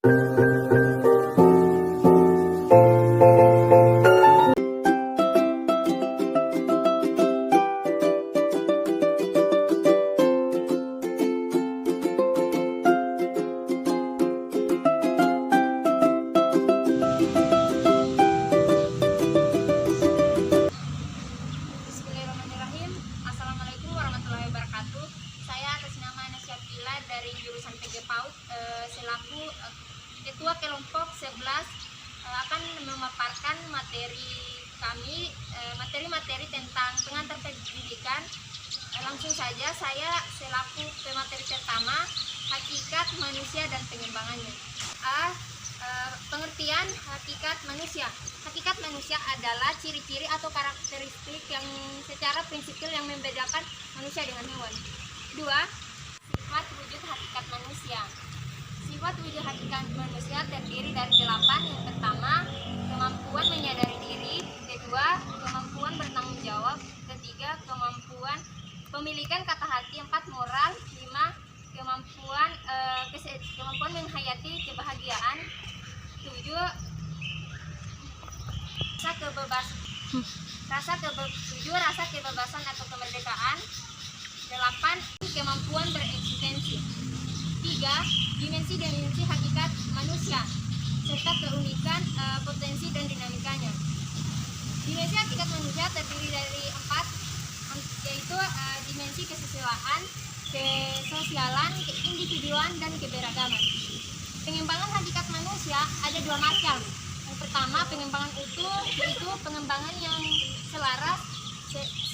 Bismillahirrahmanirrahim. Assalamualaikum warahmatullahi wabarakatuh. Saya atas nama Nasya Bila dari jurusan PG PAUD selaku ketua kelompok 11 akan memaparkan materi kami, materi-materi tentang pengantar pendidikan. Langsung saja, saya selaku pemateri pertama, hakikat manusia dan pengembangannya. Pengertian hakikat manusia. Hakikat manusia adalah ciri-ciri atau karakteristik yang secara prinsipil yang membedakan manusia dengan hewan. 2. Sifat wujud hakikat manusia. Sifat wujud hakikat manusia terdiri dari 8. Yang pertama, kemampuan menyadari diri. Kedua, kemampuan bertanggung jawab. Ketiga, kemampuan pemilikan kata hati. 4. Moral. 5. Kemampuan menghayati kebahagiaan. 7. Rasa kebebasan atau kemerdekaan. 8. Kemampuan bereksistensi. 3. Dimensi hakikat manusia serta keunikan, potensi dan dinamikanya. Dimensi hakikat manusia terdiri dari 4, yaitu dimensi kesusilaan, kesosialan, keindividuan, dan keberagaman. Pengembangan hakikat manusia ada 2 macam. Yang pertama, pengembangan utuh, yaitu pengembangan yang selaras,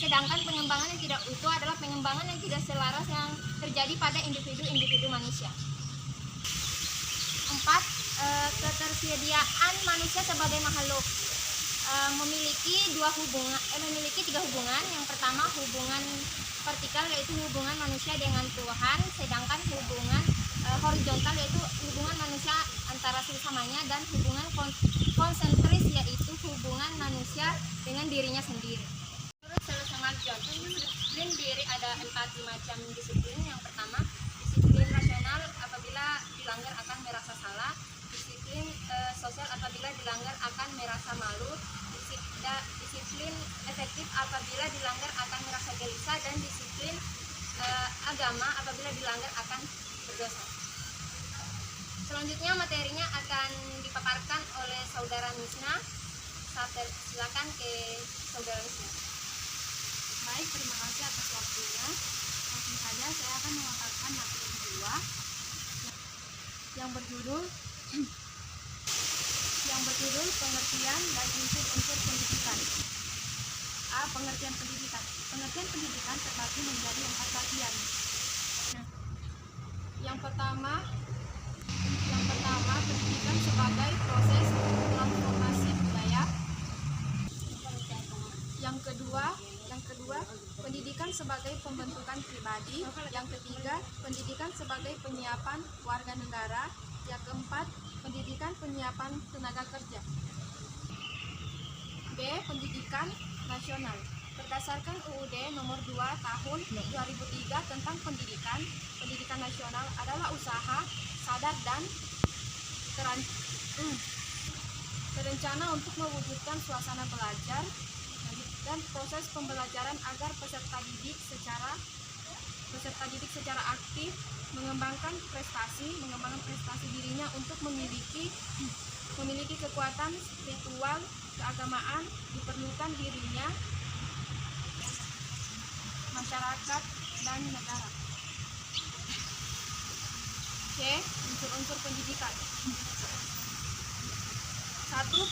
sedangkan pengembangan yang tidak utuh adalah pengembangan yang tidak selaras yang terjadi pada individu-individu manusia. 4. Ketersediaan manusia sebagai makhluk memiliki 3 hubungan. Yang pertama, hubungan vertikal, yaitu hubungan manusia dengan Tuhan, sedangkan hubungan horizontal yaitu hubungan manusia antara sesamanya, dan hubungan konsentris yaitu hubungan manusia dengan dirinya sendiri. Menurut Celeste Marjon, disiplin diri ada 4 macam disiplin. Yang pertama, disiplin rasional apabila dilanggar akan merasa salah, disiplin sosial apabila dilanggar akan merasa malu, disiplin efektif apabila dilanggar akan merasa gelisah, dan disiplin agama apabila dilanggar akan berdosa. Selanjutnya materinya akan dipaparkan oleh Saudara Misna. Silakan ke Saudara Misna. Baik, terima kasih atas waktunya. Langsung saja saya akan memaparkan materi kedua yang berjudul pengertian dan unsur-unsur pendidikan. Pengertian pendidikan. Pengertian pendidikan terbagi menjadi 4 bagian. Yang pertama, pendidikan sebagai proses transformasi budaya. Yang kedua, pendidikan sebagai pembentukan pribadi. Yang ketiga, pendidikan sebagai penyiapan warga negara. Yang keempat, pendidikan penyiapan tenaga kerja. B. Pendidikan nasional. Berdasarkan UUD nomor 2 tahun 2003 tentang pendidikan nasional adalah usaha sadar dan terencana untuk mewujudkan suasana belajar dan proses pembelajaran agar peserta didik secara aktif mengembangkan prestasi dirinya untuk memiliki kekuatan spiritual keagamaan, diperlukan dirinya, masyarakat, dan negara. C. Unsur-unsur pendidikan. 1.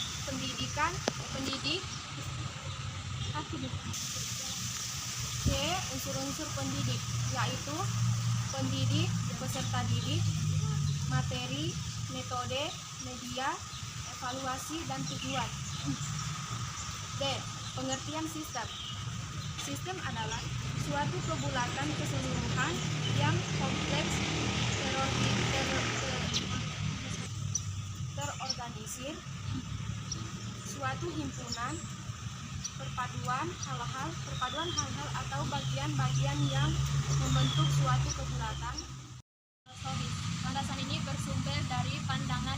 C. Unsur-unsur pendidik, yaitu pendidik, peserta didik, materi, metode, media, evaluasi, dan tujuan. D. Pengertian sistem. Sistem adalah suatu kebulatan keseluruhan yang kompleks terorganisir, suatu himpunan, perpaduan hal-hal atau bagian-bagian yang membentuk suatu kebulatan. Landasan ini bersumber dari pandangan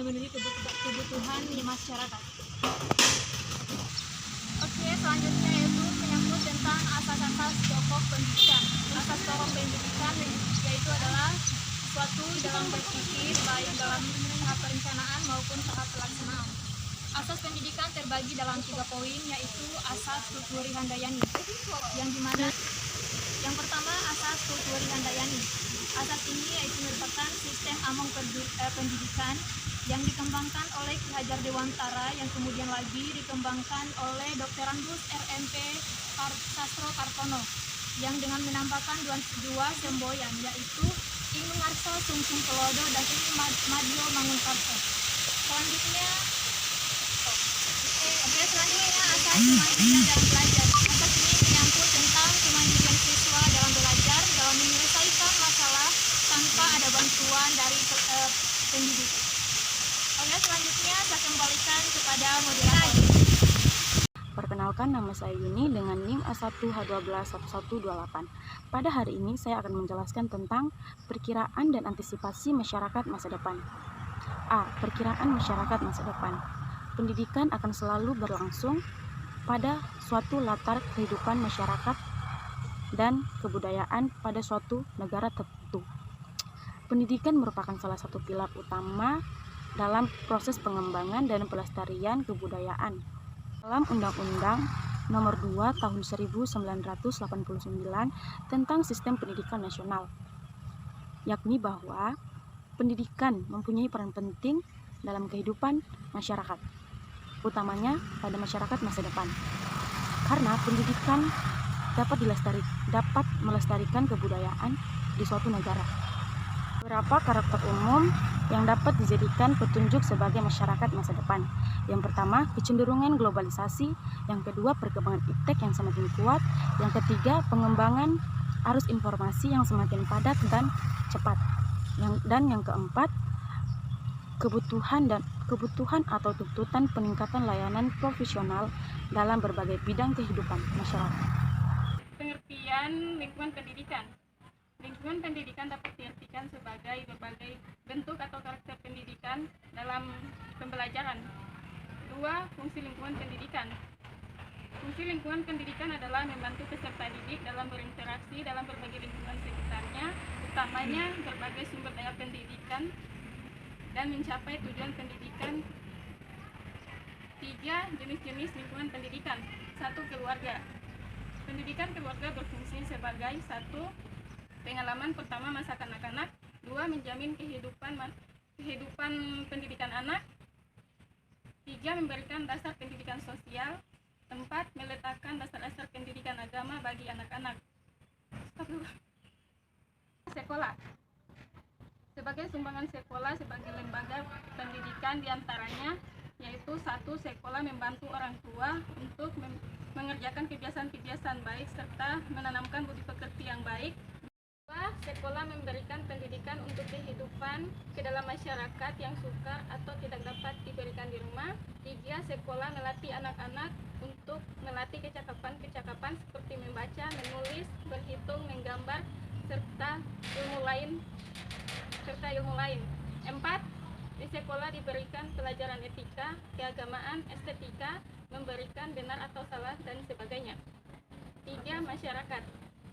memenuhi kebutuhan masyarakat. Oke, selanjutnya yaitu menyangkut tentang asas-asas pokok pendidikan. Asas pokok pendidikan yaitu adalah suatu dalam berpikir baik dalam tahap perencanaan maupun tahap pelaksanaan. Asas pendidikan terbagi dalam 3 poin, yaitu asas Tuturi Handayani, yang dimana yang pertama asas Tuturi Handayani. Asas ini yaitu merupakan sistem among pendidikan yang dikembangkan oleh Ki Hajar Dewantara, yang kemudian lagi dikembangkan oleh Dr. Randus RMP Sastro Kartono, yang dengan menambahkan dua semboyan, yaitu Ing Ngarso Sungsung Kelodo dan Ing Madio Mangunkarso. Selanjutnya asas kemandirian dalam belajar. Asas ini menyangkut tentang kemandirian siswa dalam belajar dalam menyelesaikan masalah tanpa ada bantuan dari pendidik. Oke, selanjutnya saya kembalikan kepada moderator. Perkenalkan, nama saya Yuni dengan NIM A1H121128. Pada hari ini saya akan menjelaskan tentang perkiraan dan antisipasi masyarakat masa depan. A. Perkiraan masyarakat masa depan. Pendidikan akan selalu berlangsung pada suatu latar kehidupan masyarakat dan kebudayaan pada suatu negara tertentu. Pendidikan merupakan salah satu pilar utama dalam proses pengembangan dan pelestarian kebudayaan. Dalam Undang-Undang Nomor 2 Tahun 1989 tentang Sistem Pendidikan Nasional, yakni bahwa pendidikan mempunyai peran penting dalam kehidupan masyarakat, utamanya pada masyarakat masa depan. Karena pendidikan dapat melestarikan kebudayaan di suatu negara. Beberapa karakter umum yang dapat dijadikan petunjuk sebagai masyarakat masa depan. Yang pertama, kecenderungan globalisasi. Yang kedua, perkembangan iptek yang semakin kuat. Yang ketiga, pengembangan arus informasi yang semakin padat dan cepat. Dan yang keempat, kebutuhan atau tuntutan peningkatan layanan profesional dalam berbagai bidang kehidupan masyarakat. Pengertian lingkungan pendidikan. Lingkungan pendidikan dapat diartikan sebagai berbagai bentuk atau karakter pendidikan dalam pembelajaran. 2. Fungsi lingkungan pendidikan. Fungsi lingkungan pendidikan adalah membantu peserta didik dalam berinteraksi dalam berbagai lingkungan sekitarnya, utamanya berbagai sumber daya pendidikan dan mencapai tujuan pendidikan. 3. Jenis-jenis lingkungan pendidikan. 1. Keluarga. Pendidikan keluarga berfungsi sebagai 1. Pengalaman pertama masa kanak-kanak. 2. Menjamin kehidupan pendidikan anak. 3. Memberikan dasar pendidikan sosial. 4. Meletakkan dasar-dasar pendidikan agama bagi anak-anak. Sekolah. Sebagai sumbangan sekolah sebagai lembaga pendidikan diantaranya yaitu 1. Sekolah membantu orang tua untuk mengerjakan kebiasaan-kebiasaan baik serta menanamkan budi pekerti yang baik. 2. Sekolah memberikan pendidikan untuk kehidupan ke dalam masyarakat yang sukar atau tidak dapat diberikan di rumah. 3. Sekolah melatih anak-anak untuk melatih kecakapan-kecakapan seperti membaca, menulis, berhitung, menggambar, serta ilmu lain. 4. Di sekolah diberikan pelajaran etika, keagamaan, estetika, memberikan benar atau salah, dan sebagainya. 3. Masyarakat.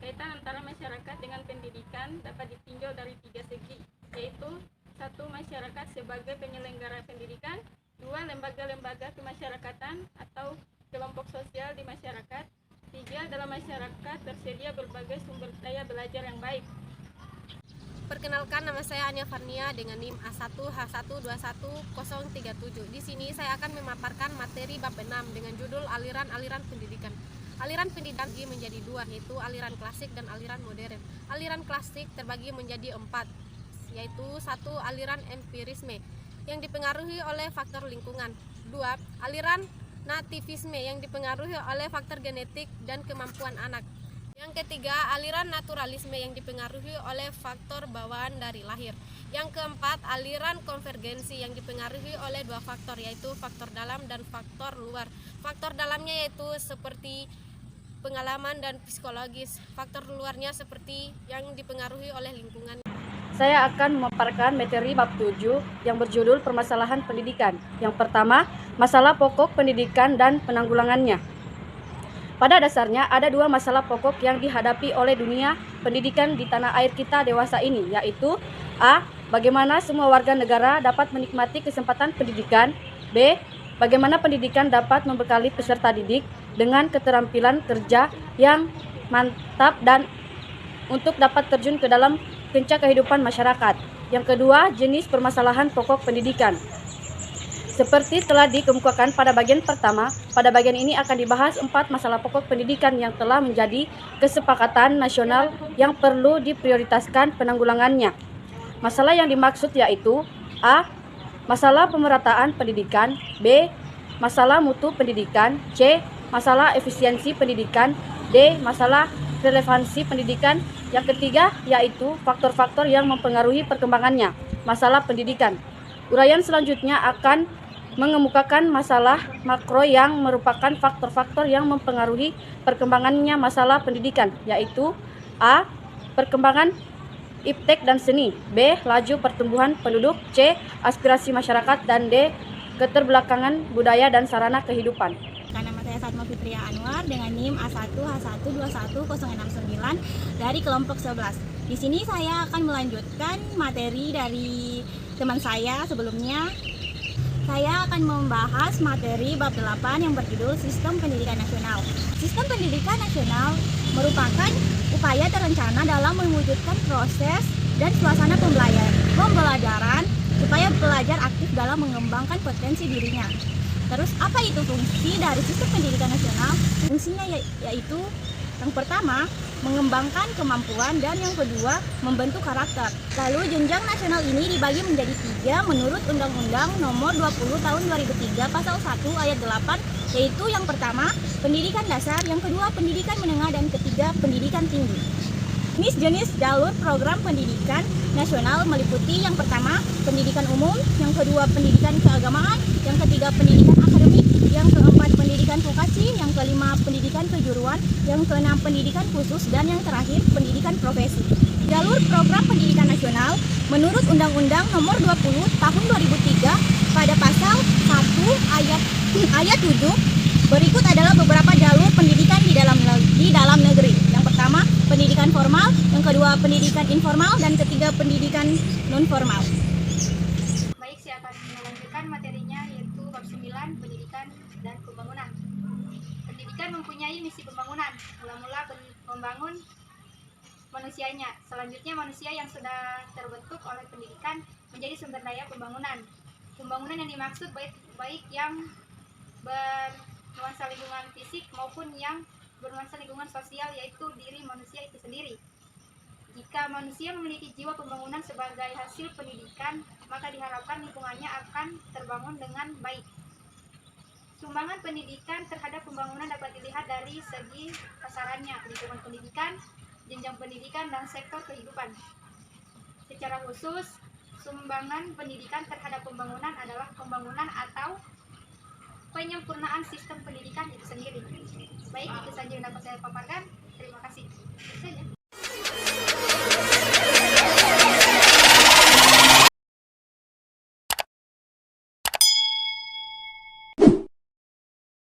Kaitan antara masyarakat dengan pendidikan dapat ditinjau dari 3 segi, yaitu 1. Masyarakat sebagai penyelenggara pendidikan. 2. Lembaga-lembaga kemasyarakatan atau kelompok sosial di masyarakat. 3. Dalam masyarakat tersedia berbagai sumber daya belajar yang baik. Perkenalkan, nama saya Ania Farnia dengan NIM A1H121037. Di sini saya akan memaparkan materi bab 6 dengan judul aliran-aliran pendidikan. Aliran pendidikan menjadi 2, yaitu aliran klasik dan aliran modern. Aliran klasik terbagi menjadi 4, yaitu 1. Aliran empirisme yang dipengaruhi oleh faktor lingkungan. 2. Aliran nativisme yang dipengaruhi oleh faktor genetik dan kemampuan anak. Yang ketiga, aliran naturalisme yang dipengaruhi oleh faktor bawaan dari lahir. Yang keempat, aliran konvergensi yang dipengaruhi oleh 2 faktor, yaitu faktor dalam dan faktor luar. Faktor dalamnya yaitu seperti pengalaman dan psikologis. Faktor luarnya seperti yang dipengaruhi oleh lingkungan. saya akan memaparkan materi bab 7 yang berjudul permasalahan pendidikan. Yang pertama, masalah pokok pendidikan dan penanggulangannya. Pada dasarnya ada dua masalah pokok yang dihadapi oleh dunia pendidikan di tanah air kita dewasa ini, yaitu A. Bagaimana semua warga negara dapat menikmati kesempatan pendidikan. B. Bagaimana pendidikan dapat membekali peserta didik dengan keterampilan kerja yang mantap dan untuk dapat terjun ke dalam kancah kehidupan masyarakat. Yang kedua, jenis permasalahan pokok pendidikan. Seperti telah dikemukakan pada bagian pertama, pada bagian ini akan dibahas 4 masalah pokok pendidikan yang telah menjadi kesepakatan nasional yang perlu diprioritaskan penanggulangannya. Masalah yang dimaksud yaitu A. Masalah pemerataan pendidikan. B. Masalah mutu pendidikan. C. Masalah efisiensi pendidikan. D. Masalah relevansi pendidikan. Yang ketiga yaitu faktor-faktor yang mempengaruhi perkembangannya masalah pendidikan. Uraian selanjutnya akan mengemukakan masalah makro yang merupakan faktor-faktor yang mempengaruhi perkembangannya masalah pendidikan, yaitu A. Perkembangan iptek dan seni. B. Laju pertumbuhan penduduk. C. Aspirasi masyarakat. Dan D. Keterbelakangan budaya dan sarana kehidupan. Nama saya Fatma Fitria Anwar dengan NIM A1H1211069 dari kelompok 11. Di sini saya akan melanjutkan materi dari teman saya sebelumnya. Saya akan membahas materi bab 8 yang berjudul Sistem Pendidikan Nasional. Sistem Pendidikan Nasional merupakan upaya terencana dalam mewujudkan proses dan suasana pembelajaran supaya pelajar aktif dalam mengembangkan potensi dirinya. Terus apa itu fungsi dari sistem pendidikan nasional? Fungsinya yaitu yang pertama, mengembangkan kemampuan, dan yang kedua, membentuk karakter. Lalu jenjang nasional ini dibagi menjadi 3 menurut Undang-Undang Nomor 20 Tahun 2003 Pasal 1 Ayat 8, yaitu yang pertama, pendidikan dasar, yang kedua, pendidikan menengah, dan ketiga, pendidikan tinggi. Jenis jalur program pendidikan nasional meliputi yang pertama, pendidikan umum, yang kedua, pendidikan keagamaan, yang ketiga, pendidikan akademik, yang keempat, pendidikan vokasi, yang kelima, pendidikan kejuruan, yang keenam, pendidikan khusus, dan yang terakhir, pendidikan profesi. Jalur program pendidikan nasional menurut Undang-Undang Nomor 20 Tahun 2003 pada pasal 1 ayat 7 berikut adalah beberapa jalur pendidikan di dalam negeri. Yang pertama, pendidikan formal, yang kedua, pendidikan informal, dan ketiga, pendidikan non formal. Baik, saya akan melanjutkan materinya yaitu bab 9, pendidikan dan pembangunan. Pendidikan mempunyai misi pembangunan, mula-mula membangun manusianya. Selanjutnya manusia yang sudah terbentuk oleh pendidikan menjadi sumber daya pembangunan. Pembangunan yang dimaksud baik yang bernuansa lingkungan fisik maupun yang bernuansa lingkungan sosial, yaitu diri manusia itu sendiri. Jika manusia memiliki jiwa pembangunan sebagai hasil pendidikan, maka diharapkan lingkungannya akan terbangun dengan baik. Sumbangan pendidikan terhadap pembangunan dapat dilihat dari segi sasarannya, lingkungan pendidikan, jenjang pendidikan, dan sektor kehidupan. Secara khusus, sumbangan pendidikan terhadap pembangunan adalah pembangunan atau penyempurnaan sistem pendidikan itu sendiri. Baik, itu saja yang dapat saya paparkan. Terima kasih. Itu saja.